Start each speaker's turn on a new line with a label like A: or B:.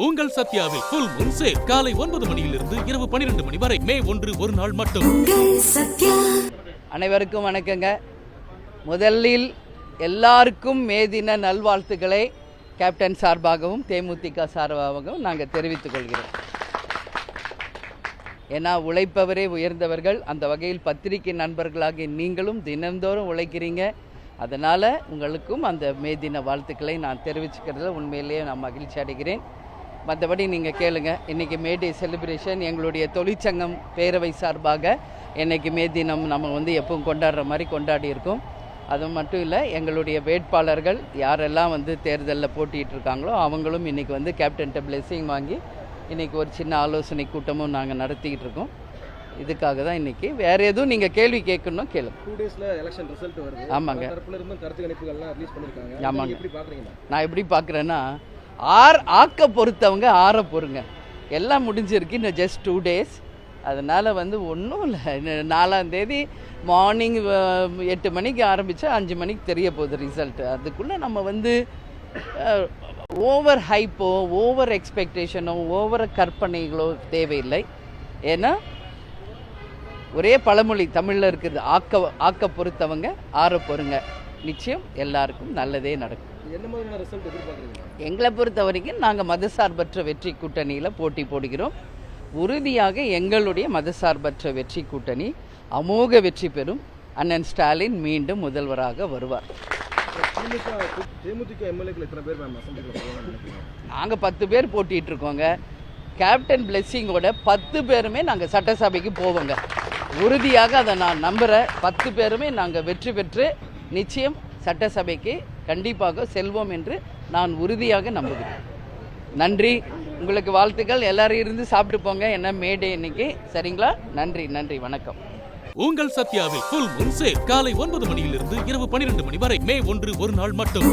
A: உங்கள் சத்யாவில் full Moon sale காலை 9 மணியிலிருந்து இரவு 12 மணி வரை மே 1 ஒரு நாள் மட்டும்.
B: அனைவருக்கும் வணக்கங்க. முதலில் எல்லாருக்கும் மே தின நல்வாழ்த்துக்களை கேப்டன் சார்பாகவும் தேமுதிக சார்பாகவும் நாங்கள் தெரிவித்துக் கொள்கிறோம். ஏன்னா உழைப்பவரே உயர்ந்தவர்கள். அந்த வகையில் பத்திரிகை நண்பர்களாகிய நீங்களும் தினந்தோறும் உழைக்கிறீங்க. அதனால் உங்களுக்கும் அந்த மே தின வாழ்த்துக்களை நான் தெரிவிச்சுக்கிறதுல உண்மையிலேயே நான் மகிழ்ச்சி அடைகிறேன். மற்றபடி நீங்கள் கேளுங்க. இன்றைக்கி மே டே செலிப்ரேஷன் எங்களுடைய தொழிற்சங்கம் பேரவை சார்பாக இன்றைக்கி மே தினம் நம்ம எப்பவும் கொண்டாடுற மாதிரி கொண்டாடி இருக்கோம். அது மட்டும் இல்லை, எங்களுடைய வேட்பாளர்கள் யாரெல்லாம் தேர்தலில் போட்டிகிட்டு இருக்காங்களோ அவங்களும் இன்றைக்கி கேப்டன்கிட்ட பிளெஸிங் வாங்கி இன்றைக்கி ஒரு சின்ன ஆலோசனை கூட்டமும் நாங்கள் நடத்திக்கிட்டு இருக்கோம். இதுக்காக தான் இன்றைக்கி. வேறு எதுவும் நீங்கள் கேள்வி கேட்கணும் கேளுங்க.
C: 2 டேஸில் எலெக்ஷன் ரிசல்ட் வருது.
B: ஆமாங்க.
C: கருத்து கணிப்புகள்லாம் ரிலீஸ் பண்ணியிருக்காங்க.
B: ஆமாங்க.
C: எப்படி பார்க்குறீங்க?
B: நான் எப்படி பார்க்குறேன்னா, ஆக்க பொறுத்தவங்க ஆற பொறுங்க. எல்லாம் முடிஞ்சிருக்கு. இன்னும் ஜஸ்ட் 2 டேஸ். அதனால் ஒன்றும் இல்லை. 4ஆம் தேதி மார்னிங் 8 மணிக்கு ஆரம்பித்தா 5 மணிக்கு தெரிய போகுது ரிசல்ட்டு. அதுக்குள்ளே நம்ம ஓவர் ஹைப்போ ஓவர் எக்ஸ்பெக்டேஷனோ ஓவர் கற்பனைகளோ தேவையில்லை. ஏன்னா ஒரே பழமொழி தமிழில் இருக்குது, ஆக்க பொறுத்தவங்க ஆற பொறுங்க. நிச்சயம் எல்லாருக்கும் நல்லதே நடக்கும்.
C: என்ன மாதிரியான ரிசல்ட் எதிர்பார்க்குறீங்க?
B: எங்களை பொறுத்த வரைக்கும் நாங்கள் மதசார்பற்ற வெற்றி கூட்டணியில் போட்டி போடுகிறோம். உறுதியாக எங்களுடைய மதசார்பற்ற வெற்றி கூட்டணி அமோக வெற்றி பெறும். அண்ணன் ஸ்டாலின் மீண்டும் முதல்வராக வருவார்.
C: தேமுதிக எம்எல்ஏக்கள் எத்தனை பேர்
B: நாங்கள் 10 பேர் போட்டிட்டு இருக்கோங்க. கேப்டன் பிளெஸிங்கோட 10 பேருமே நாங்கள் சட்டசபைக்கு போவோங்க. உறுதியாக அதை நான் நம்புகிறேன். 10 பேருமே நாங்கள் வெற்றி பெற்று நிச்சயம் சட்டசபைக்கு கண்டிப்பாக செல்வோம் என்று நான் உறுதியாக நம்புகிறேன். நன்றி. உங்களுக்கு வாழ்த்துக்கள். எல்லாரும் இருந்து சாப்பிட்டு போங்க. என்ன மேடே இன்னைக்கு. சரிங்களா? நன்றி நன்றி, வணக்கம்.
A: உங்கள் சத்யாவில் ஃபுல் மூன் சேல் காலை 9 மணியிலிருந்து இரவு 12 மணி வரை மே 1 ஒரு நாள் மட்டும்.